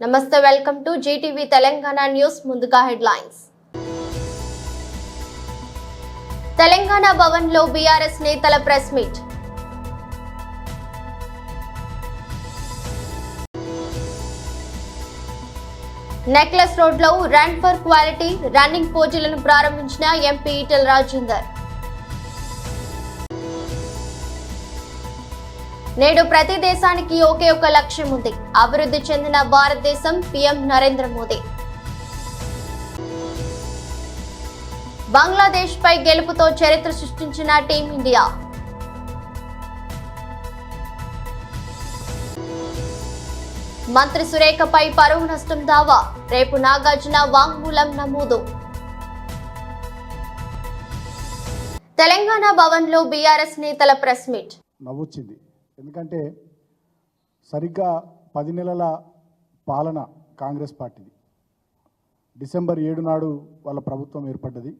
నమస్తే, welcome to GTV Telangana news. ముందుగా headlines. Telangana Bhavan లో బీఆర్ఎస్ నేతల ప్రెస్ మీట్. నెక్లెస్ రోడ్ లో రన్ ఫర్ క్వాలిటీ రన్నింగ్ పోటీలను ప్రారంభించిన ఎంపీ ఈటెల రాజేందర్. నేడు ప్రతి దేశానికి ఒకే ఒక లక్ష్యం ఉంది, అభివృద్ధి చెందిన భారతదేశం, పీఎం నరేంద్ర మోదీ. బంగ్లాదేశ్ పై గెలుపుతో చరిత్ర సృష్టించిన టీమిండియా. మంత్రి సురేఖపై పరువు నష్టం దావా, రేపు నాగార్జున వాంగ్మూలం నమోదు. తెలంగాణ భవన్ లో బీఆర్ఎస్ నేతల ప్రెస్ మీట్. నవ్వొచ్చింది, ఎందుకంటే సరిగ్గా 10 నెలల పాలన కాంగ్రెస్ పార్టీది. డిసెంబర్ 7 నాడు వాళ్ళ ప్రభుత్వం ఏర్పడ్డది.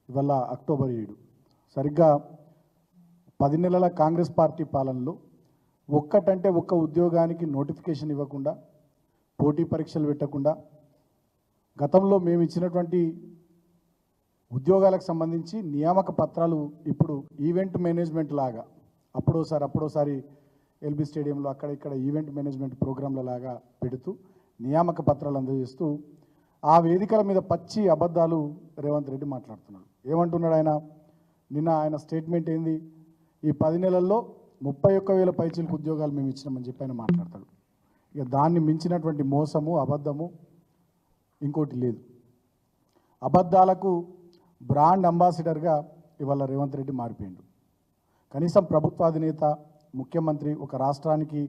ఇవాళ అక్టోబర్ 7. సరిగ్గా 10 నెలల కాంగ్రెస్ పార్టీ పాలనలో ఒక్కటంటే ఒక్క ఉద్యోగానికి నోటిఫికేషన్ ఇవ్వకుండా, పోటీ పరీక్షలు పెట్టకుండా, గతంలో మేము ఇచ్చినటువంటి ఉద్యోగాలకు సంబంధించి నియామక పత్రాలు ఇప్పుడు ఈవెంట్ మేనేజ్మెంట్ లాగా అప్పుడోసారి ఎల్బీ స్టేడియంలో అక్కడ ఇక్కడ ఈవెంట్ మేనేజ్మెంట్ ప్రోగ్రాంల లాగా పెడుతూ నియామక పత్రాలు అందజేస్తూ ఆ వేదికల మీద పచ్చి అబద్ధాలు రేవంత్ రెడ్డి మాట్లాడుతున్నాడు. ఏమంటున్నాడు ఆయన? నిన్న ఆయన స్టేట్మెంట్ ఏంది? ఈ 10 నెలల్లో 31,000 పైచీలకు ఉద్యోగాలు మేము ఇచ్చినామని చెప్పి ఆయన మాట్లాడతాడు. ఇక దాన్ని మించినటువంటి మోసము, అబద్ధము ఇంకోటి లేదు. అబద్ధాలకు బ్రాండ్ అంబాసిడర్గా ఇవాళ రేవంత్ రెడ్డి మారిపోయిండు. కనీసం ప్రభుత్వాధినేత, ముఖ్యమంత్రి, ఒక రాష్ట్రానికి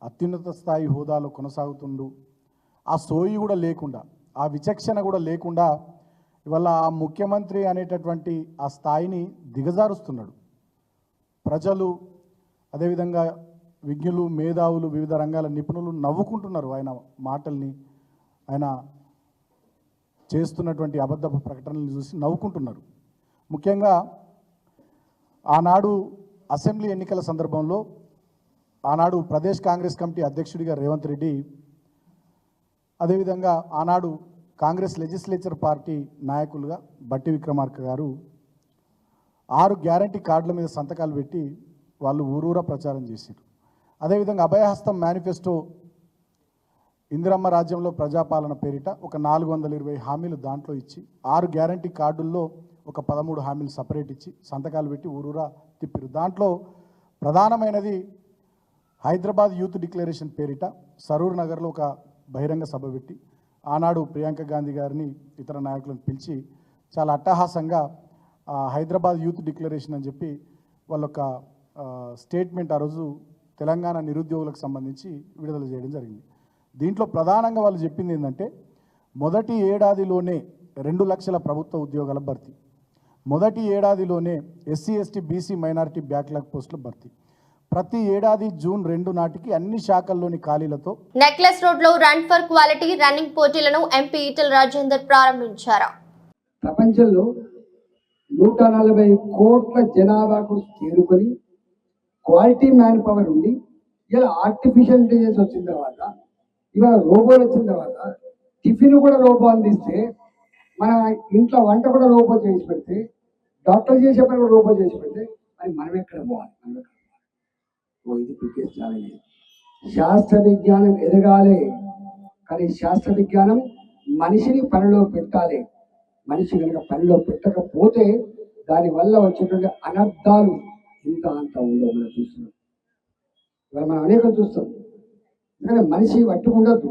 అత్యున్నత స్థాయి హోదాలో కొనసాగుతుండు. ఆ సోయి కూడా లేకుండా, ఆ విచక్షణ కూడా లేకుండా ఇవాళ ఆ ముఖ్యమంత్రి అనేటటువంటి ఆ స్థాయిని దిగజారుస్తున్నాడు. ప్రజలు, అదేవిధంగా విజ్ఞులు, మేధావులు, వివిధ రంగాల నిపుణులు నవ్వుకుంటున్నారు ఆయన మాటల్ని, ఆయన చేస్తున్నటువంటి అబద్ధపు ప్రకటనలు చూసి నవ్వుకుంటున్నారు. ముఖ్యంగా ఆనాడు అసెంబ్లీ ఎన్నికల సందర్భంలో ఆనాడు ప్రదేశ్ కాంగ్రెస్ కమిటీ అధ్యక్షుడిగా రేవంత్ రెడ్డి, అదేవిధంగా ఆనాడు కాంగ్రెస్ లెజిస్లేచర్ పార్టీ నాయకులుగా బట్టి విక్రమార్క గారు 6 గ్యారంటీ కార్డుల మీద సంతకాలు పెట్టి వాళ్ళు ఊరూరా ప్రచారం చేశారు. అదేవిధంగా అభయహస్తం మేనిఫెస్టో, ఇందిరమ్మ రాజ్యంలో ప్రజాపాలన పేరిట ఒక 420 హామీలు దాంట్లో ఇచ్చి 6 గ్యారంటీ కార్డుల్లో ఒక 13 హామీలు సపరేట్ ఇచ్చి సంతకాలు పెట్టి ఊరూరా తిప్పిరు. దాంట్లో ప్రధానమైనది హైదరాబాద్ యూత్ డిక్లరేషన్ పేరిట సరూర్ నగర్లో ఒక బహిరంగ సభ పెట్టి ఆనాడు ప్రియాంక గాంధీ గారిని, ఇతర నాయకులను పిలిచి చాలా అట్టహాసంగా హైదరాబాద్ యూత్ డిక్లరేషన్ అని చెప్పి వాళ్ళొక స్టేట్మెంట్ ఆ రోజు తెలంగాణ నిరుద్యోగులకు సంబంధించి విడుదల చేయడం జరిగింది. దీంట్లో ప్రధానంగా వాళ్ళు చెప్పింది ఏంటంటే, మొదటి ఏడాదిలోనే 2 లక్షల ప్రభుత్వ ఉద్యోగాల భర్తీ, మొదటి ఏడాదిలోనే SC ST BC minority backlog పోస్టుల భర్తీ, ప్రతి ఏడాది జూన్ 2 నాటికి అన్ని శాఖల్లోని ఖాళీలతో. నెక్లెస్ రోడ్ లో రన్ ఫర్ క్వాలిటీ రన్నింగ్ పోటీలను ఎంపీ ఈటెల రాజేందర్ ప్రారంభించారు. ప్రపంచంలో 140 కోట్ల జనాభాకు చేరుకొని క్వాలిటీ మ్యాన్ పవర్ ఉండి, ఇలా ఆర్టిఫిషియల్ ఇంటెలిజెన్స్ వచ్చిన తర్వాత, ఇవాళ రోబోలు వచ్చిన తర్వాత, టిఫిన్ కూడా రోబో అందిస్తే, మన ఇంట్లో వంట కూడా రోబో చేసి పెడితే, డాక్టర్ చేసే పని కూడా రోబో చేసి పెడితే, అది మనం ఎక్కడ పోవాలి? ఇది బిగ్గెస్ట్ ఛాలెంజ్. శాస్త్ర విజ్ఞానం ఎదగాలి, కానీ శాస్త్ర విజ్ఞానం మనిషిని పనిలో పెట్టాలి. మనిషి కనుక పనిలో పెట్టకపోతే దానివల్ల వచ్చేటువంటి అనర్థాలు ఇంత అంత ఉండవు. మనం చూస్తున్నాం, ఇవాళ మనం అనేకం చూస్తాం. ఎందుకంటే మనిషి వట్టి ఉండద్దు,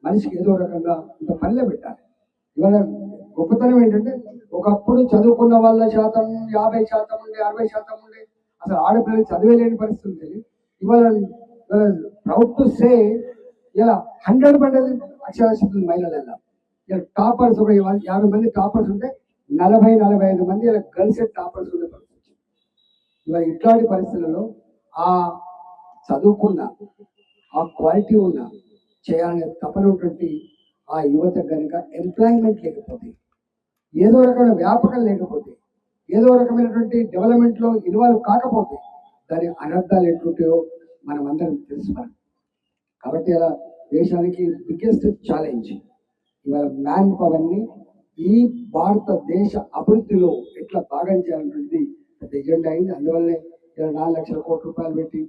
మనిషికి ఏదో రకంగా ఇంత పనిలో పెట్టాలి. ఇవాళ గొప్పతనం ఏంటంటే, ఒకప్పుడు చదువుకున్న వాళ్ళ శాతం 50% ఉండే, 60% ఉండే, అసలు ఆడపిల్లలు చదివేలేని పరిస్థితి ఉంటుంది. ఇవాళ ప్రౌడ్ టు సే ఇలా 100% అక్షరాస్యత మహిళలు. ఇలా టాపర్స్ ఒక 50 మంది టాపర్స్ ఉంటే 40-45 మంది ఇలా గర్ల్స్ టాపర్స్ ఉండే పరిస్థితి. ఇవాళ ఇట్లాంటి పరిస్థితులలో ఆ చదువుకున్న, ఆ క్వాలిటీ ఉన్న, చేయాలనే తపన ఉన్నటువంటి ఆ యువత కనుక ఎంప్లాయ్మెంట్ లేకపోతే, ఏదో రకమైన వ్యాపకం లేకపోతే, ఏదో రకమైనటువంటి డెవలప్మెంట్లో ఇన్వాల్వ్ కాకపోతే దాని అనర్థాలు ఎట్లుంటాయో మనం అందరం తెలుసుకోవాలి. కాబట్టి అలా దేశానికి బిగ్గెస్ట్ ఛాలెంజ్. ఇవాళ మ్యాన్ పవర్ని ఈ భారతదేశ అభివృద్ధిలో ఎట్లా భాగం చేయాలనేది పెద్ద ఎజెండా అయింది. అందువల్లనే ఇలా 4 లక్షల కోట్ల రూపాయలు పెట్టి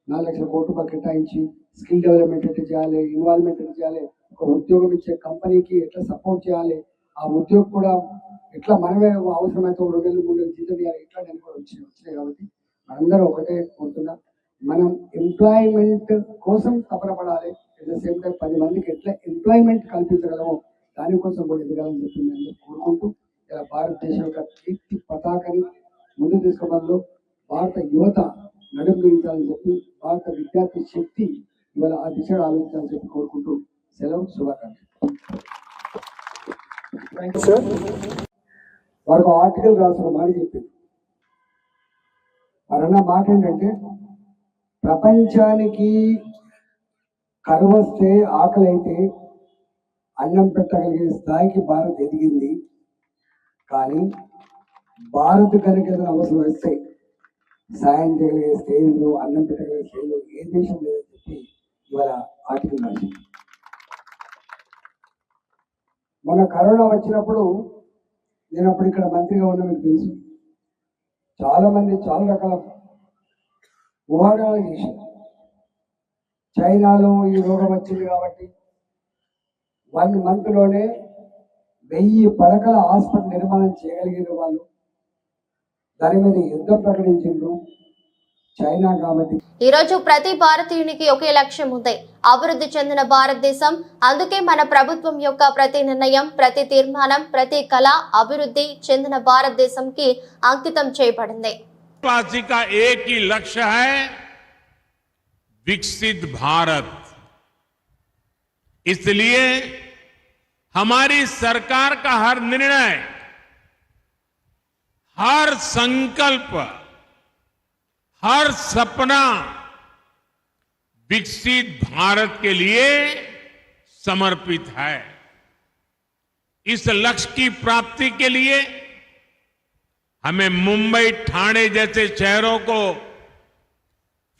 4 లక్షల కోట్ల రూపాయలు కేటాయించి స్కిల్ డెవలప్మెంట్ ఎట్లా చేయాలి, ఇన్వాల్వ్మెంట్ ఎట్లా చేయాలి, ఒక ఉద్యోగం ఇచ్చే కంపెనీకి ఎట్లా సపోర్ట్ చేయాలి, ఆ ఉద్యోగం కూడా ఎట్లా మనమే అవసరమైతే 2 నెలలు 3 నెలలు జీతం ఇవ్వాలి, ఇట్లా నేను కూడా వచ్చినాయి. కాబట్టి అందరూ ఒకటే కోరుతున్నా, మనం ఎంప్లాయ్మెంట్ కోసం తపన పడాలి. అట్ ద సేమ్ టైం 10 మందికి ఎట్లా ఎంప్లాయ్మెంట్ కల్పించగలమో దానికోసం కూడా ఎదగాలని చెప్పి నేను కోరుకుంటూ ఇలా భారతదేశం యొక్క కీర్తి పతాకని ముందు తీసుకోవడంలో భారత యువత నడుము బిగించాలని చెప్పి, భారత విద్యార్థి శక్తి ఇవాళ ఆ దిశగా ఆలోచించాలని చెప్పి కోరుకుంటూ సెలవు, శుభాకాంక్షలు. వారికి ఆర్టికల్ రాసిన మాట చెప్పింది. వారన్న మాట ఏంటంటే, ప్రపంచానికి కరువు వస్తే, ఆకలి అయితే అన్నం పెట్టగలిగే స్థాయికి భారత్ ఎదిగింది. కానీ భారత్ కనుక ఏదైనా అవసరం వస్తే సాయం చేయగలిగే స్టేజ్లో, అన్నం పెట్టగలిగే స్టేజ్లో ఏ దేశం లేదని చెప్పి ఇవాళ ఆర్టికల్ రాసింది. మొన్న కరోనా వచ్చినప్పుడు నేను అప్పుడు ఇక్కడ మంత్రిగా ఉన్నా, మీకు తెలుసు, చాలా మంది చాలా రకాల ఊహాగానాలు చేశారు. చైనాలో ఈ రోగం వచ్చింది కాబట్టి 1 మంత్లోనే 1000 పడకల హాస్పిటల్ నిర్మాణం చేయగలిగిన వాళ్ళు. దాని మీద యుద్ధం ప్రకటించిండ్రు చైనా కాబట్టి. ఈ రోజు ప్రతి భారతీయునికి ఒకే లక్ష్యం ఉంది, అభివృద్ధి చెందిన భారతదేశం. అందుకే మన ప్రభుత్వం యొక్క ప్రతి నిర్ణయం, ప్రతి తీర్మానం, ప్రతి కళ అభివృద్ధి చెందిన భారతదేశంకి అంకితం చేయబడింది. देशवासी का एक ही लक्ष्य है, विकसित भारत। इसलिए हमारी सरकार का हर निर्णय, हर संकल्प, हर सपना विकसित भारत के लिए समर्पित है। इस लक्ष्य की प्राप्ति के लिए हमें मुंबई, ठाणे जैसे शहरों को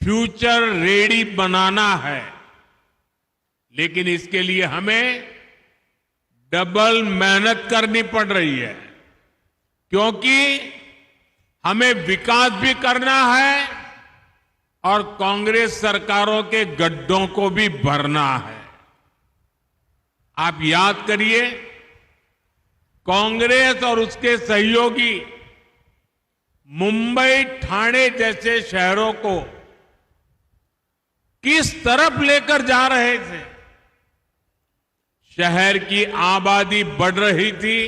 फ्यूचर रेडी बनाना है। लेकिन इसके लिए हमें डबल मेहनत करनी पड़ रही है, क्योंकि हमें विकास भी करना है और कांग्रेस सरकारों के गड्ढों को भी भरना है। आप याद करिए, कांग्रेस और उसके सहयोगी मुंबई, ठाणे जैसे शहरों को किस तरफ लेकर जा रहे थे। शहर की आबादी बढ़ रही थी,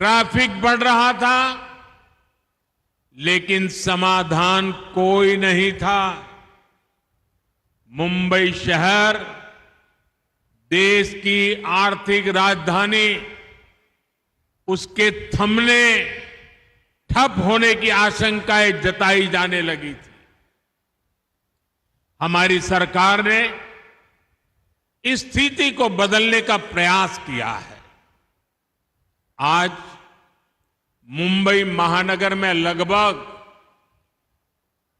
ट्रैफिक बढ़ रहा था, लेकिन समाधान कोई नहीं था। मुंबई शहर देश की आर्थिक राजधानी, उसके थमने, ठप होने की आशंकाएं जताई जाने लगी थी। हमारी सरकार ने इस स्थिति को बदलने का प्रयास किया है। आज मुंबई महानगर में लगभग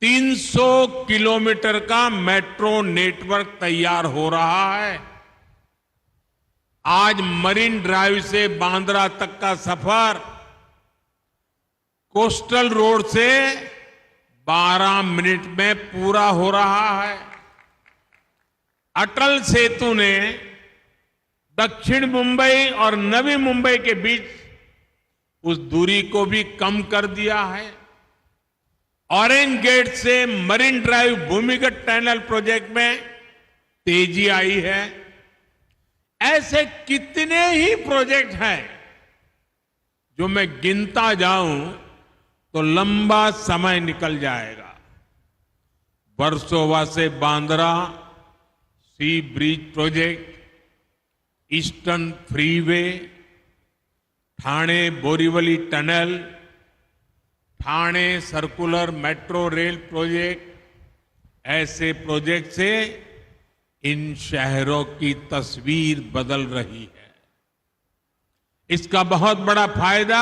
300 किलोमीटर का मेट्रो नेटवर्क तैयार हो रहा है। आज मरीन ड्राइव से बांद्रा तक का सफर कोस्टल रोड से 12 मिनट में पूरा हो रहा है। अटल सेतु ने दक्षिण मुंबई और नवी मुंबई के बीच उस दूरी को भी कम कर दिया है। ऑरेंज गेट से मरीन ड्राइव भूमिगत टनल प्रोजेक्ट में तेजी आई है। ऐसे कितने ही प्रोजेक्ट हैं जो मैं गिनता जाऊं तो लंबा समय निकल जाएगा। वर्सोवा से Bandra sea bridge project, eastern freeway, Thane Borivali tunnel, Thane circular metro rail project, ऐसे प्रोजेक्ट से इन शहरों की तस्वीर बदल रही है। इसका बहुत बड़ा फायदा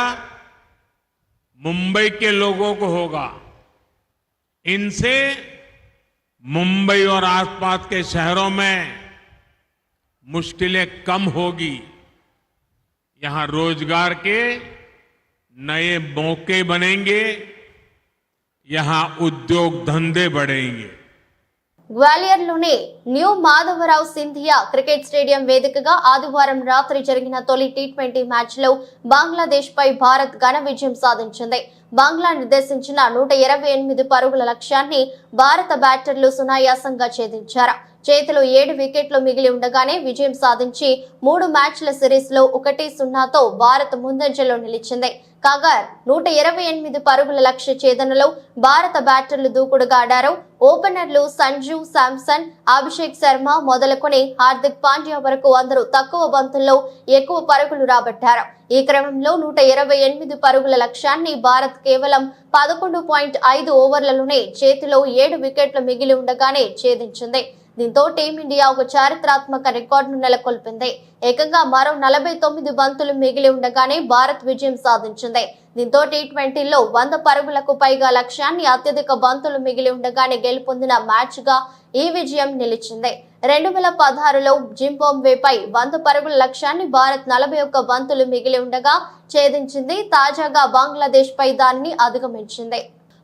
मुंबई के लोगों को होगा। इनसे मुंबई और आसपास के शहरों में मुश्किलें कम होगी, यहां रोजगार के नए मौके बनेंगे, यहां उद्योग धंधे बढ़ेंगे। గ్వాలియర్లోని new Madhavrao Scindia cricket stadium వేదికగా ఆదివారం రాత్రి జరిగిన తొలి టీ20 మ్యాచ్లో బంగ్లాదేశ్ పై భారత్ ఘన విజయం సాధించింది. బంగ్లా నిర్దేశించిన 128 పరుగుల లక్ష్యాన్ని భారత బ్యాటర్లు సునాయాసంగా ఛేదించారు. చేతిలో 7 వికెట్లు మిగిలి ఉండగానే విజయం సాధించి 3 మ్యాచ్ల సిరీస్ లో 1-0తో భారత్ ముందంజలో నిలిచింది. కాగా 128 పరుగుల లక్ష్య ఛేదనలో భారత బ్యాటర్లు దూకుడుగా ఆడారు. ఓపెనర్లు సంజు శాంసన్, అభిషేక్ శర్మ మొదలుకొని హార్దిక్ పాండ్యా వరకు అందరూ తక్కువ బంతుల్లో ఎక్కువ పరుగులు రాబట్టారు. ఈ క్రమంలో 128 పరుగుల లక్ష్యాన్ని భారత్ కేవలం 11.5 ఓవర్లలోనే చేతిలో 7 వికెట్లు మిగిలి ఉండగానే ఛేదించింది. దీంతో టీమిండియా ఒక చారిత్రాత్మక రికార్డును నెలకొల్పింది. ఏకంగా మరో 49 బంతులు మిగిలి ఉండగానే భారత్ విజయం సాధించింది. దీంతో టీ20లో 100 పరుగులకు పైగా లక్ష్యాన్ని అత్యధిక బంతులు మిగిలి ఉండగానే గెలుపొందిన మ్యాచ్ గా ఈ విజయం నిలిచింది. 2016లో జింబాబ్వేపై 100 పరుగుల లక్ష్యాన్ని భారత్ 41 బంతులు మిగిలి ఉండగా ఛేదించింది. తాజాగా బంగ్లాదేశ్ పై దానిని అధిగమించింది.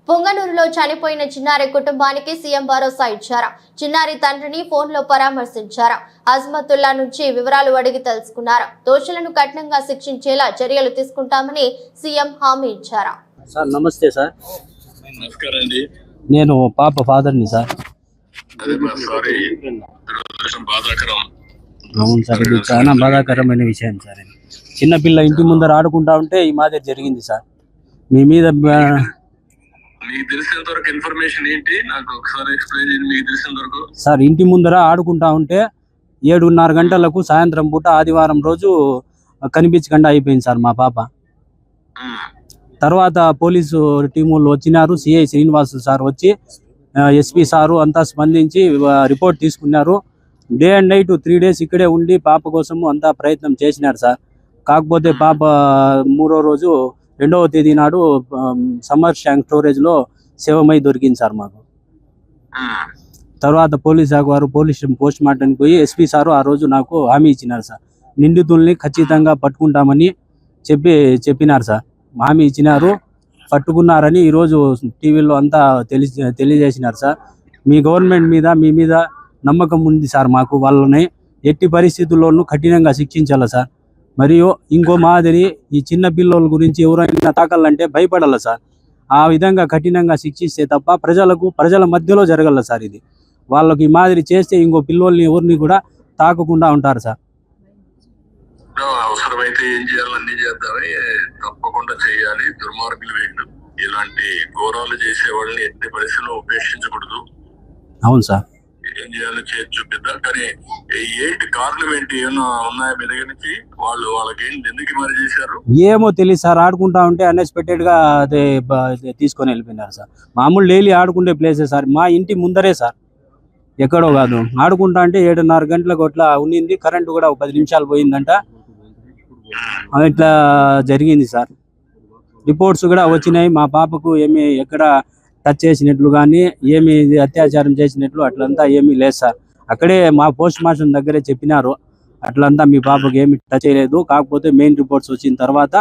పుంగనూరులో చనిపోయిన చిన్నారి కుటుంబానికి సీఎం భరోసా ఇచ్చారు. చిన్నారి తండ్రిని ఫోన్లో పరామర్శించారు. అజ్మతుల్లా నుంచి వివరాలు అడిగి తెలుసుకున్నారు. దోషులను కఠినంగా శిక్షించేలా చర్యలు తీసుకుంటామని సీఎం హామీ ఇచ్చారు. సార్ నమస్తే సార్. నమస్కారం అండి. నేను పాప ఫాదర్ని సార్. అదే సారీ, బాధాకరం. అవును సార్, ఇది చాలా బాధాకరమైన విషయం సార్. ఇది చిన్నపిల్ల ఇంటి ముందర ఆడుకుంటా ఉంటే ఈ మాదిరి జరిగింది సార్. మీ మీద మీకు తెలిసినంత వరకు ఇన్ఫర్మేషన్ ఏంటి నాకు ఒకసారి ఎక్స్ప్లెయిన్ చేయండి. మీకు తెలిసినంత వరకు సార్, ఇంటి ముందర ఆడుకుంటా ఉంటే 7:30 గంటలకు సాయంత్రం పూట ఆదివారం రోజు కనిపించకుండా అయిపోయింది సార్ మా పాప. తర్వాత పోలీసు టీములు వచ్చినారు. సిఐ శ్రీనివాసు సార్ వచ్చి ఎస్పీ సారు అంతా స్పందించి రిపోర్ట్ తీసుకున్నారు. డే అండ్ నైట్ 3 డేస్ ఇక్కడే ఉండి పాప కోసము అంతా ప్రయత్నం చేసినారు సార్. కాకపోతే పాప 3వ రోజు 2వ తేదీ నాడు సమ్మర్ ట్యాంక్ స్టోరేజ్లో శవమై దొరికింది సార్ మాకు. తర్వాత పోలీస్ శాఖ వారు పోస్ట్ మార్టంకి పోయి ఎస్పీ సారు ఆ రోజు నాకు హామీ ఇచ్చినారు సార్. నిందితుల్ని ఖచ్చితంగా పట్టుకుంటామని చెప్పినారు సార్. హామీ ఇచ్చినారు, పట్టుకున్నారని ఈరోజు టీవీలో అంతా తెలియజేసినారు సార్. మీ గవర్నమెంట్ మీద మీ మీద నమ్మకం ఉంది సార్ మాకు. వాళ్ళని ఎట్టి పరిస్థితుల్లోనూ కఠినంగా శిక్షించాలి సార్. మరియు ఇంకో మాదిరి ఈ చిన్న పిల్లల గురించి ఎవరైనా తాకాలంటే భయపడాలి సార్. ఆ విధంగా కఠినంగా శిక్షిస్తే తప్ప ప్రజల మధ్యలో జరగల సార్. ఇది వాళ్ళకి ఈ మాదిరి చేస్తే ఇంకో పిల్లోల్ని ఎవరిని కూడా తాకకుండా ఉంటారు సార్. అవసరమైతే ఏం చేయాలో అన్ని చేద్దామని తప్పకుండా చేయాలి. దుర్మార్గులు వీళ్ళు. ఇలాంటి ఘోరాలు చేసే వాళ్ళని ఎట్టి పరిస్థితుల్లో ఉపేక్షించకూడదు. అవును సార్. ఏం చేయాలో చేసి చూపిద్దాం. కానీ ఏంటి కారణం ఏంటి, ఏమన్నా ఉన్నాయా మీ దగ్గర నుంచి? వాళ్ళకి ఏంటి, ఎందుకు మరి చేశారు ఏమో తెలియదు సార్. ఆడుకుంటా ఉంటే అన్ఎక్స్పెక్టెడ్ గా అదే తీసుకొని వెళ్ళిపోయినారు సార్. మామూలు డైలీ ఆడుకునే ప్లేసే సార్, మా ఇంటి ముందరే సార్, ఎక్కడో కాదు. ఆడుకుంటా అంటే 7:30 గంటలకు అట్లా ఉండింది. కరెంటు కూడా 10 నిమిషాలు పోయిందంట. ఇట్లా జరిగింది సార్. రిపోర్ట్స్ కూడా వచ్చినాయి. మా పాపకు ఏమి ఎక్కడ టచ్ చేసినట్లు కానీ ఏమి అత్యాచారం చేసినట్లు అట్లంతా ఏమీ లేదు సార్. అక్కడే మా పోస్ట్ మార్టం దగ్గరే చెప్పినారు, అట్లంతా మీ పాపకు ఏమి టచ్ చేయలేదు. కాకపోతే మెయిన్ రిపోర్ట్స్ వచ్చిన తర్వాత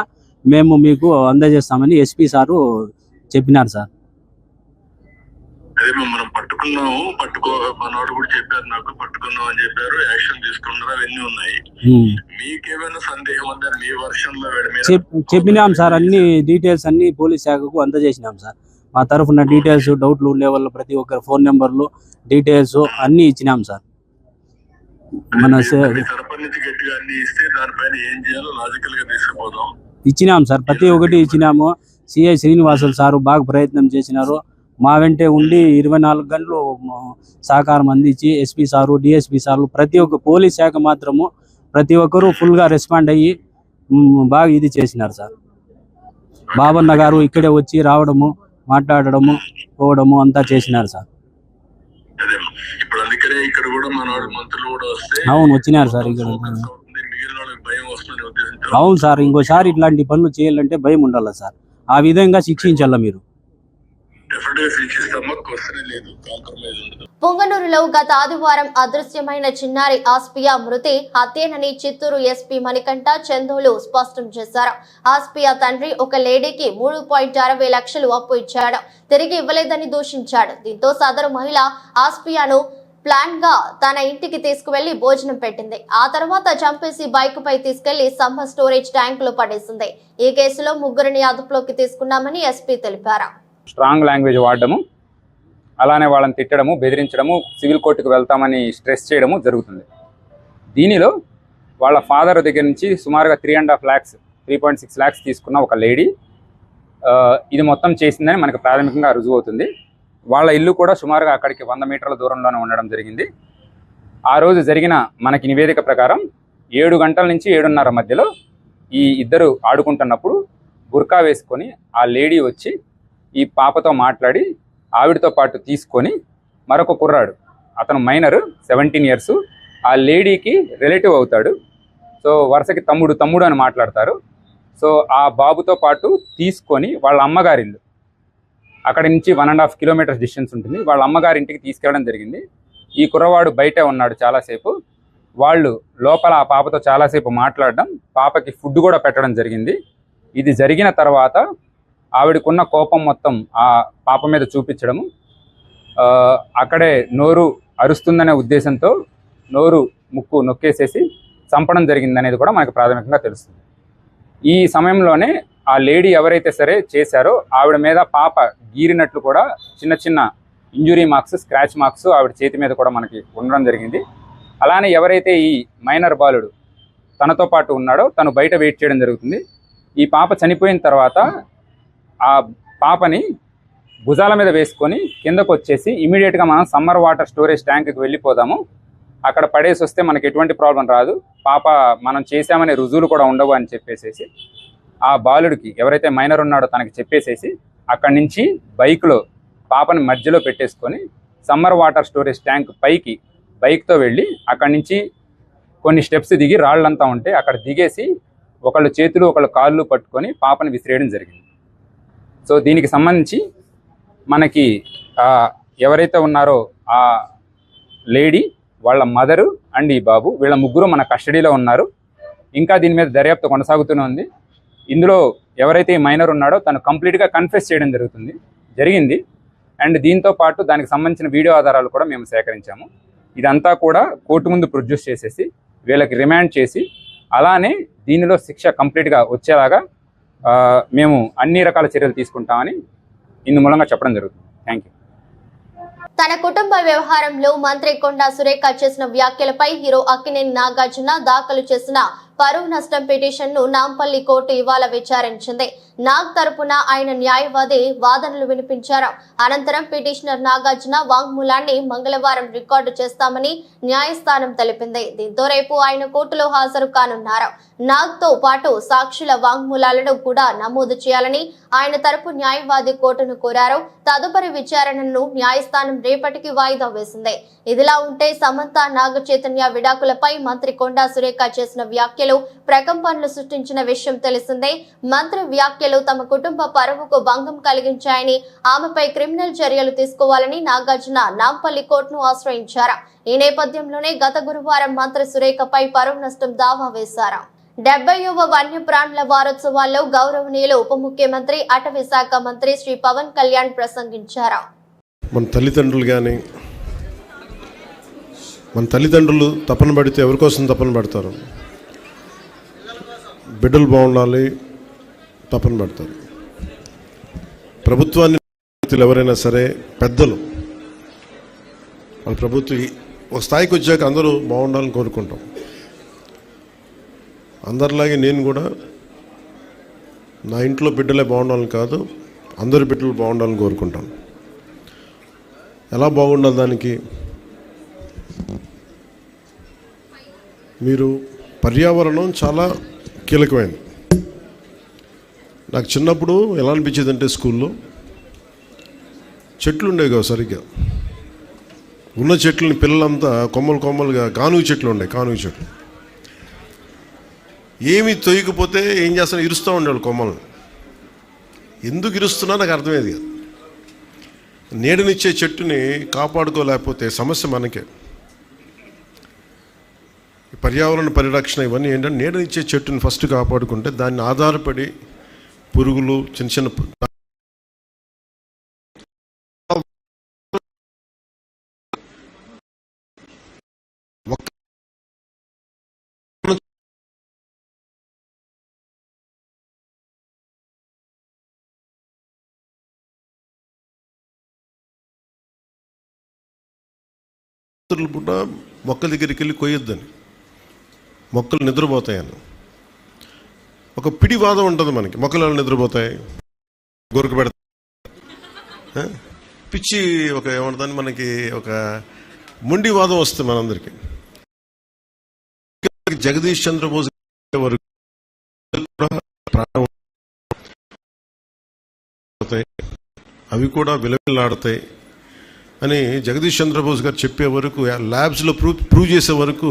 మేము మీకు అందజేస్తామని ఎస్పీ సారు చెప్పినారు సార్. అదే మనం పట్టుకున్నాము, మనోడు కూడా చెప్పారు, నాకు పట్టుకున్నాం అని చెప్పారు, యాక్షన్ తీసుకున్నారు, అవన్నీ ఉన్నాయి. మీకేమైనా సందేహం ఉందా మీ వర్షన్ లో? చెప్పినాం సార్, అన్ని డీటెయిల్స్ అన్ని పోలీస్ శాఖకు అందజేసినాం సార్. మా తరఫున డీటెయిల్స్, డౌట్లు ఉండే వాళ్ళ ప్రతి ఒక్కరి ఫోన్ నెంబర్లు, డీటెయిల్స్ అన్ని ఇచ్చినాం సార్. మన ఇచ్చినాం సార్, ప్రతి ఒక్కటి ఇచ్చినాము. సిఐ శ్రీనివాసులు సారు బాగా ప్రయత్నం చేసినారు. మా వెంటే ఉండి 24 గంటలు సహకారం అందించి ఎస్పీ సారు, డిఎస్పీ సార్లు, ప్రతి ఒక్క పోలీస్ శాఖ మాత్రము ప్రతి ఒక్కరూ ఫుల్గా రెస్పాండ్ అయ్యి బాగా ఇది చేసినారు సార్. బాబన్న గారు ఇక్కడే వచ్చి రావడము, మాట్లాడడము, పోవడము అంతా చేసినారు సార్. అవును, వచ్చినారు సార్ ఇక్కడ. అవును సార్, ఇంకోసారి ఇట్లాంటి పనులు చేయాలంటే భయం ఉండాలి సార్. ఆ విధంగా శిక్షించాల మీరు. డెఫినెట్ గా శిక్షిస్తామా, క్వశ్చన్ లేదు, కాంప్రమైజ్ ఉండదు. పొంగనూరులో గత ఆదివారం అదృశ్యమైన చిన్నారి ఆస్పియా మృతి హత్యేనని చిత్తూరు ఎస్పీ మణికంఠ చందోలు స్పష్టం చేశారు. ఆస్పియా తండ్రి ఒక లేడీకి 3.60 లక్షలు అప్పు ఇచ్చాడు, తిరిగి ఇవ్వలేదని దూషించాడు. దీంతో సదరు మహిళ ఆస్పియాను ప్లాన్ గా తన ఇంటికి తీసుకువెళ్లి భోజనం పెట్టింది. ఆ తర్వాత చంపేసి బైక్ పై తీసుకెళ్లి సమ్మర్ స్టోరేజ్ ట్యాంక్ లో పడేసింది. ఈ కేసులో ముగ్గురిని అదుపులోకి తీసుకున్నామని ఎస్పీ తెలిపారు. స్ట్రాంగ్ లాంగ్వేజ్ వాడడము, అలానే వాళ్ళని తిట్టడము, బెదిరించడము, సివిల్ కోర్టుకు వెళ్తామని స్ట్రెస్ చేయడము జరుగుతుంది. దీనిలో వాళ్ళ ఫాదర్ దగ్గర నుంచి సుమారుగా 3.6 lakhs తీసుకున్న ఒక లేడీ ఇది మొత్తం చేసిందని మనకు ప్రాథమికంగా రుజువు అవుతుంది. వాళ్ళ ఇల్లు కూడా సుమారుగా అక్కడికి 100 మీటర్ల దూరంలోనే ఉండడం జరిగింది. ఆ రోజు జరిగిన మనకి నివేదిక ప్రకారం 7 గంటల నుంచి 7:30 మధ్యలో ఈ ఇద్దరు ఆడుకుంటున్నప్పుడు బుర్కా వేసుకొని ఆ లేడీ వచ్చి ఈ పాపతో మాట్లాడి ఆవిడతో పాటు తీసుకొని మరొక కుర్రాడు, అతను మైనర్ 17 years, ఆ లేడీకి రిలేటివ్ అవుతాడు. సో వరుసకి తమ్ముడు అని మాట్లాడతారు. సో ఆ బాబుతో పాటు తీసుకొని వాళ్ళ అమ్మగారి ఇల్లు, అక్కడి నుంచి 1.5 kilometers డిస్టెన్స్ ఉంటుంది, వాళ్ళ అమ్మగారింటికి తీసుకెళ్ళడం జరిగింది. ఈ కుర్రవాడు బయటే ఉన్నాడు చాలాసేపు. వాళ్ళు లోపల ఆ పాపతో చాలాసేపు మాట్లాడడం, పాపకి ఫుడ్ కూడా పెట్టడం జరిగింది. ఇది జరిగిన తర్వాత ఆవిడకున్న కోపం మొత్తం ఆ పాప మీద చూపించడము, అక్కడే నోరు అరుస్తుందనే ఉద్దేశంతో నోరు ముక్కు నొక్కేసేసి చంపడం జరిగిందనేది కూడా మనకు ప్రాథమికంగా తెలుస్తుంది. ఈ సమయంలోనే ఆ లేడీ ఎవరైతే సరే చేశారో ఆవిడ మీద పాప గీరినట్లు కూడా చిన్న చిన్న ఇంజురీ మార్క్స్, స్క్రాచ్ మార్క్స్ ఆవిడ చేతి మీద కూడా మనకి ఉండడం జరిగింది. అలానే ఎవరైతే ఈ మైనర్ బాలుడు తనతో పాటు ఉన్నాడో తను బయట వెయిట్ చేయడం జరుగుతుంది. ఈ పాప చనిపోయిన తర్వాత ఆ పాపని భుజాల మీద వేసుకొని కిందకు వచ్చేసి ఇమీడియట్గా మనం సమ్మర్ వాటర్ స్టోరేజ్ ట్యాంక్కి వెళ్ళిపోదాము, అక్కడ పడేసి వస్తే మనకి ఎటువంటి ప్రాబ్లం రాదు, పాప మనం చేశామనే రుజువులు కూడా ఉండవు అని చెప్పేసేసి ఆ బాలుడికి ఎవరైతే మైనర్ ఉన్నాడో తనకి చెప్పేసేసి అక్కడి నుంచి బైక్లో పాపని మధ్యలో పెట్టేసుకొని సమ్మర్ వాటర్ స్టోరేజ్ ట్యాంక్ పైకి బైక్తో వెళ్ళి అక్కడి నుంచి కొన్ని స్టెప్స్ దిగి రాళ్ళంతా ఉంటే అక్కడ దిగేసి ఒకళ్ళు చేతులు ఒకళ్ళు కాళ్ళు పట్టుకొని పాపని విసిరేయడం జరిగింది. సో దీనికి సంబంధించి మనకి ఎవరైతే ఉన్నారో ఆ లేడీ, వాళ్ళ మదరు అండ్ ఈ బాబు, వీళ్ళ ముగ్గురు మన కస్టడీలో ఉన్నారు. ఇంకా దీని మీద దర్యాప్తు కొనసాగుతూనే ఉంది. ఇందులో ఎవరైతే మైనర్ ఉన్నాడో తను కంప్లీట్గా కన్ఫెస్ చేయడం జరిగింది. అండ్ దీంతో పాటు దానికి సంబంధించిన వీడియో ఆధారాలు కూడా మేము సేకరించాము. ఇదంతా కూడా కోర్టు ముందు ప్రొడ్యూస్ చేసేసి వీళ్ళకి రిమాండ్ చేసి అలానే దీనిలో శిక్ష కంప్లీట్గా వచ్చేలాగా మేము అన్ని రకాల చర్యలు తీసుకుంటామని ఇందు మూలంగా చెప్పడం జరుగుతుంది. Thank you. తన కుటుంబ వ్యవహారంలో మంత్రి కొండా సురేఖ చేసిన వ్యాఖ్యలపై హీరో అక్కినేని నాగార్జున దాఖలు చేసిన పరువు నష్టం పిటిషన్ ను నాంపల్లి కోర్టు ఇవాళ విచారించింది. నాగ్ తరపున ఆయన న్యాయవాది వాదనలు వినిపించారు. అనంతరం పిటిషనర్ నాగార్జున వాంగ్మూలాన్ని మంగళవారం రికార్డు చేస్తామని న్యాయస్థానం తెలిపింది. దీంతో రేపు ఆయన కోర్టులో హాజరు కానున్నారు. నాగ్ తో పాటు సాక్షుల వాంగ్మూలాలను కూడా నమోదు చేయాలని ఆయన తరపు న్యాయవాది కోర్టును కోరారు. తదుపరి విచారణను న్యాయస్థానం రేపటికి వాయిదా వేసింది. ఇదిలా ఉంటే సమంత నాగ చైతన్య విడాకులపై మంత్రి కొండా సురేఖ చేసిన వ్యాఖ్యలు ప్రకంపనలు సృష్టించిన విషయం తెలిసిందే. మంత్రి వ్యాఖ్యలు తమ కుటుంబ పరువుకు భంగం కలిగించాయని, ఆమెపై క్రిమినల్ చర్యలు తీసుకోవాలని నాగార్జున నాంపల్లి కోర్టును ఆశ్రయించారు. ఈ నేపథ్యంలోనే గత గురువారం మంత్రి సురేఖపై పరువు నష్టం దావా వేశారు. 70వ వన్యప్రాణుల వారోత్సవాల్లో గౌరవనీయులు ఉప ముఖ్యమంత్రి అటవీ శాఖ మంత్రి శ్రీ పవన్ కళ్యాణ్ ప్రసంగించారు. మన తల్లిదండ్రులు తపన పడితే ఎవరి కోసం తపన పడతారు? బిడ్డలు బాగుండాలి తపన పడతారు. ప్రభుత్వాన్ని ఎవరైనా సరే పెద్దలు వాళ్ళ ప్రభుత్వం ఒక స్థాయికి వచ్చాక అందరూ బాగుండాలని కోరుకుంటాం. అందరిలాగే నేను కూడా నా ఇంట్లో బిడ్డలే బాగుండాలని కాదు, అందరి బిడ్డలు బాగుండాలని కోరుకుంటాను. ఎలా బాగుండాలి దానికి? మీరు పర్యావరణం చాలా కీలకమైనది. నాకు చిన్నప్పుడు ఎలా అనిపించేది అంటే స్కూల్లో చెట్లు ఉండేవి కావు సరిగ్గా. ఉన్న చెట్లని పిల్లలంతా కొమ్మలుగా కానుగ చెట్లు ఉండేవి. కానుగ చెట్లు ఏమి తొయ్యకపోతే ఏం చేస్తాను, ఇరుస్తూ ఉండేవాళ్ళు కొమ్మలను. ఎందుకు ఇరుస్తున్నా నాకు అర్థమయ్యేది కాదు. నీడనిచ్చే చెట్టుని కాపాడుకోలేకపోతే సమస్య మనకే. పర్యావరణ పరిరక్షణ ఇవన్నీ ఏంటంటే నీడనిచ్చే చెట్టుని ఫస్ట్ కాపాడుకుంటే దాన్ని ఆధారపడి పురుగులు చిన్న చిన్న కూడా మొక్కల దగ్గరికి వెళ్ళి కొయ్యొద్దని, మొక్కలు నిద్రపోతాయని ఒక పిడివాదం ఉంటుంది మనకి. మొక్కలు నిద్రపోతాయి, గొరకు పెడతాయి, పిచ్చి ఒక ఏమంటుందని మనకి ఒక మొండివాదం వస్తుంది మనందరికీ. జగదీష్ చంద్రబోస్ వరకు అవి కూడా విలవిల్లాడతాయి అని జగదీష్ చంద్రబోస్ గారు చెప్పే వరకు, ల్యాబ్స్లో ప్రూవ్ చేసే వరకు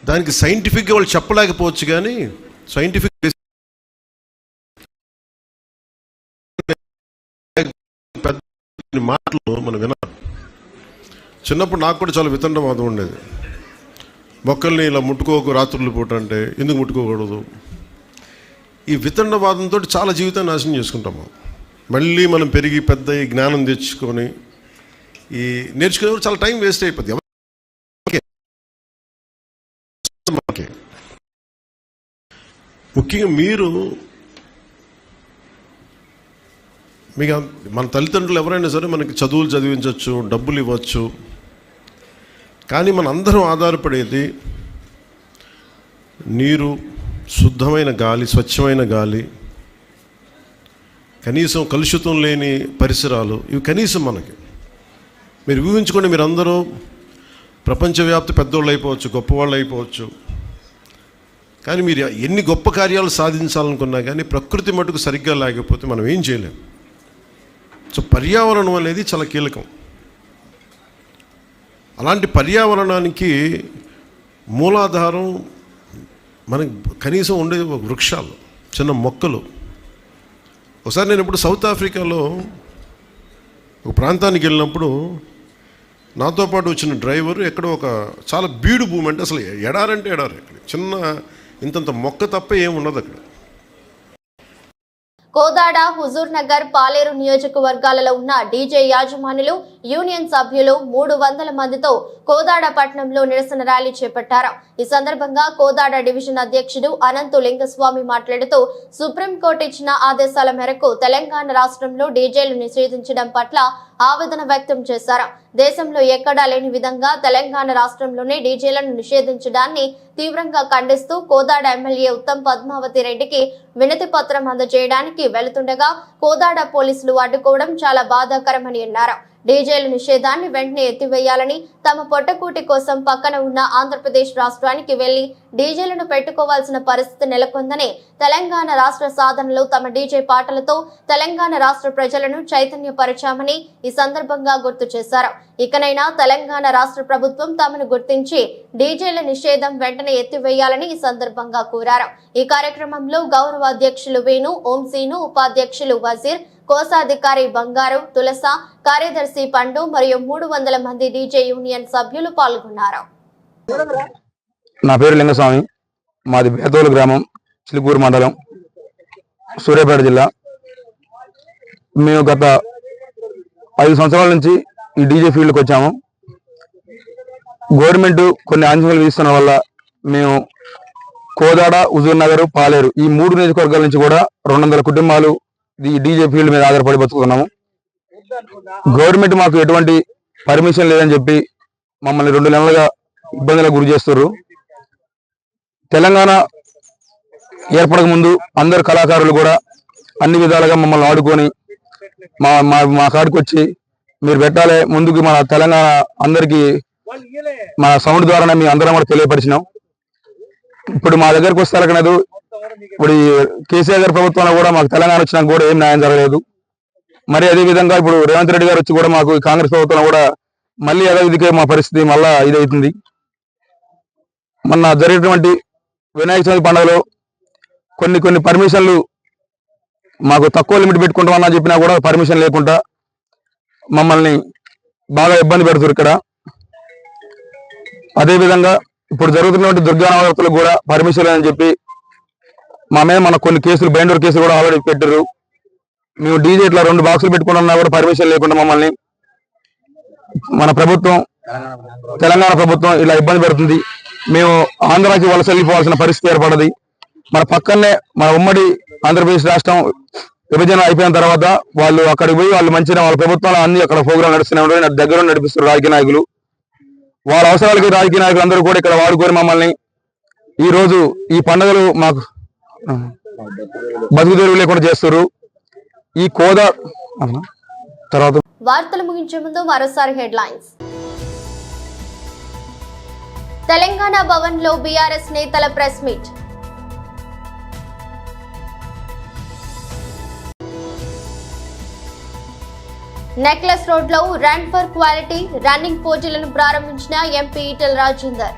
దానికి సైంటిఫిక్గా వాళ్ళు చెప్పలేకపోవచ్చు, కానీ సైంటిఫిక్ పెద్ద మాటలు మనం వినాలి. చిన్నప్పుడు నాకు కూడా చాలా వితండవాదం ఉండేది. మొక్కల్ని ఇలా ముట్టుకోకు రాత్రులు పూట అంటే, ఎందుకు ముట్టుకోకూడదు? ఈ వితండవాదంతో చాలా జీవితాన్ని నాశనం చేసుకుంటాము. మళ్ళీ మనం పెరిగి పెద్ద ఈ జ్ఞానం తెచ్చుకొని ఈ నేర్చుకునే చాలా టైం వేస్ట్ అయిపోద్ది. ముఖ్యంగా మీరు మీకు మన తల్లిదండ్రులు ఎవరైనా సరే మనకి చదువులు చదివించవచ్చు, డబ్బులు ఇవ్వచ్చు, కానీ మన అందరం ఆధారపడేది నీరు, శుద్ధమైన గాలి, స్వచ్ఛమైన గాలి, కనీసం కలుషితం లేని పరిసరాలు. ఇవి కనీసం మనకి. మీరు ఊహించుకోండి, మీరు అందరూ ప్రపంచవ్యాప్త పెద్దోళ్ళు అయిపోవచ్చు, గొప్పవాళ్ళు అయిపోవచ్చు, కానీ మీరు ఎన్ని గొప్ప కార్యాలు సాధించాలనుకున్నా కానీ ప్రకృతి మటుకు సరిగ్గా లేకపోతే మనం ఏం చేయలేం. సో పర్యావరణం అనేది చాలా కీలకం. అలాంటి పర్యావరణానికి మూలాధారం మనకి కనీసం ఉండే వృక్షాలు, చిన్న మొక్కలు. ఒకసారి నేను ఇప్పుడు సౌత్ ఆఫ్రికాలో ఒక ప్రాంతానికి వెళ్ళినప్పుడు నాతో పాటు వచ్చిన డ్రైవర్ ఎక్కడో ఒక చాలా బీడు భూమి, అంటే అసలు ఎడారంటే ఎడారు, చిన్న ఇంతంత మొక్క తప్ప ఏముండదు అక్కడ. కోదాడ, హుజూర్ నగర్, పాలేరు నియోజకవర్గాలలో ఉన్న డీజే యాజమానులు, యూనియన్ సభ్యులు 300 మందితో కోదాడ పట్టణంలో నిరసన ర్యాలీ చేపట్టారు. ఈ సందర్భంగా కోదాడ డివిజన్ అధ్యక్షుడు అనంతు లింగస్వామి మాట్లాడుతూ, సుప్రీంకోర్టు ఇచ్చిన ఆదేశాల మేరకు తెలంగాణ రాష్ట్రంలో డీజేలు నిషేధించడం పట్ల ఆవేదన వ్యక్తం చేశారు. దేశంలో ఎక్కడా లేని విధంగా తెలంగాణ రాష్ట్రంలోనే డీజేలను నిషేధించడాన్ని తీవ్రంగా ఖండిస్తూ కోదాడ ఎమ్మెల్యే ఉత్తమ్ పద్మావతి రెడ్డికి వినతి పత్రం అందజేయడానికి వెళుతుండగా కోదాడ పోలీసులు అడ్డుకోవడం చాలా బాధాకరమని అన్నారు. డీజేల నిషేధాన్ని వెంటనే ఎత్తివేయాలని, తమ పొట్టకూటి కోసం పక్కన ఉన్న ఆంధ్రప్రదేశ్ రాష్ట్రానికి వెళ్లి డీజేలను పెట్టుకోవాల్సిన పరిస్థితి నెలకొందని, తెలంగాణ రాష్ట్ర సాధనలో తమ డీజే పాటలతో తెలంగాణ రాష్ట్ర ప్రజలను చైతన్యపరిచామని ఈ సందర్భంగా గుర్తు చేశారు. ఇకనైనా తెలంగాణ రాష్ట్ర ప్రభుత్వం తమను గుర్తించి డీజేల నిషేధం వెంటనే ఎత్తివేయాలని ఈ సందర్భంగా కోరారు. ఈ కార్యక్రమంలో గౌరవ అధ్యక్షులు వేణు, ఓంసీను, ఉపాధ్యక్షులు వజీర్, కోశాధికారి బంగారు, తులస, కార్యదర్శి పండు మరియు 300 మంది డీజే యూనియన్ సభ్యులు పాల్గొన్నారు. నా పేరు లింగస్వామి, మాది బేతోలు గ్రామం, చిలుకూరు మండలం, సూర్యాపేట జిల్లా. మేము గత 5 సంవత్సరాల నుంచి ఈ డీజే ఫీల్డ్కి వచ్చాము. గవర్నమెంట్ కొన్ని ఆంక్షలు విధిస్తున్న వల్ల మేము కోదాడ, హుజూర్ నగర్, పాలేరు ఈ 3 నియోజకవర్గాల నుంచి కూడా 200 కుటుంబాలు ఈ డీజే ఫీల్డ్ మీద ఆధారపడి బతుకుతున్నాము. గవర్నమెంట్ మాకు ఎటువంటి పర్మిషన్ లేదని చెప్పి మమ్మల్ని 2 నెలలుగా ఇబ్బందులకు గురి చేస్తున్నారు. తెలంగాణ ఏర్పడక ముందు అందరు కళాకారులు కూడా అన్ని విధాలుగా మమ్మల్ని ఆడుకొని మా కాడికి వచ్చి మీరు పెట్టాలి ముందుకు, మన తెలంగాణ అందరికీ మన సౌండ్ ద్వారానే మీ అందరం కూడా తెలియపరిచినాం. ఇప్పుడు మా దగ్గరకు వస్తే కలగలేదు. ఇప్పుడు కేసీఆర్ గారి ప్రభుత్వంలో కూడా మాకు తెలంగాణ వచ్చినాక కూడా ఏం న్యాయం జరగలేదు. మరి అదే విధంగా ఇప్పుడు రేవంత్ రెడ్డి గారు వచ్చి కూడా మాకు కాంగ్రెస్ ప్రభుత్వంలో కూడా మళ్ళీ యథావిధిగా మా పరిస్థితి మళ్ళా ఇదవుతుంది. మొన్న జరిగినటువంటి వినాయక చవితి పండుగలో కొన్ని పర్మిషన్లు మాకు తక్కువ లిమిట్ పెట్టుకుంటామని చెప్పినా కూడా పర్మిషన్ లేకుండా మమ్మల్ని బాగా ఇబ్బంది పెడుతున్నారు ఇక్కడ. అదేవిధంగా ఇప్పుడు జరుగుతున్నటువంటి దుర్గా నవరాత్రులకు కూడా పర్మిషన్ అని చెప్పి మా మీద మన కొన్ని కేసులు బైండర్ కేసులు కూడా ఆల్రెడీ పెట్టారు. మేము డీజే ఇట్లా 2 బాక్సులు పెట్టుకున్నా కూడా పర్మిషన్ లేకుండా మమ్మల్ని మన ప్రభుత్వం తెలంగాణ ప్రభుత్వం ఇలా ఇబ్బంది పెడుతుంది. మేము ఆంధ్రాకి వలస వెళ్ళిపోవాల్సిన పరిస్థితి ఏర్పడది. మన పక్కనే మన ఉమ్మడి ఆంధ్రప్రదేశ్ రాష్ట్రం విభజన అయిపోయిన తర్వాత వాళ్ళు అక్కడికి పోయి వాళ్ళు మంచిగా వాళ్ళ ప్రభుత్వంలో అన్ని అక్కడ ప్రోగ్రాం నడుస్తూనే ఉంటాయి, దగ్గర నడిపిస్తారు రాజకీయ నాయకులు. వాళ్ళ అవసరాలకి రాజకీయ నాయకులు అందరూ కూడా ఇక్కడ వాడుకొని మమ్మల్ని ఈ రోజు ఈ పండుగలు మాకు బతుకు తెరువు లేకుండా చేస్తారు. ఈ కోదా తర్వాత వార్తలు ముగించే ముందు మరోసారి హెడ్లైన్స్. తెలంగాణ భవన్ లో బీఆర్ఎస్ నేతల ప్రెస్ మీట్. నెక్లెస్ రోడ్ లో రన్ ఫర్ క్వాలిటీ రన్నింగ్ పోటీలను ప్రారంభించిన ఎంపీ ఈటెల రాజేందర్.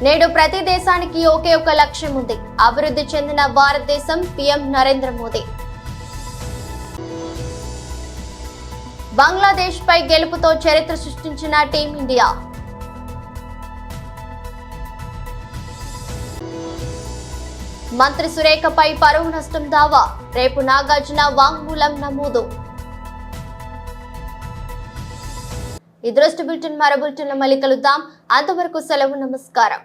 నేడు ప్రతి దేశానికి ఒకే ఒక లక్ష్యం ఉంది, అభివృద్ధి చెందిన భారతదేశం, పీఎం నరేంద్ర మోదీ. బంగ్లాదేశ్ పై గెలుపుతో చరిత్ర సృష్టించిన టీమిండియా. మంత్రి సురేఖపై పరువు నష్టం దావా, రేపు నాగార్జున వాంగ్మూలం నమోదు. ఈ దృష్టి బులెటిన్ మరో బులెటిన్లో మళ్ళీ కలుద్దాం. అంతవరకు సెలవు, నమస్కారం.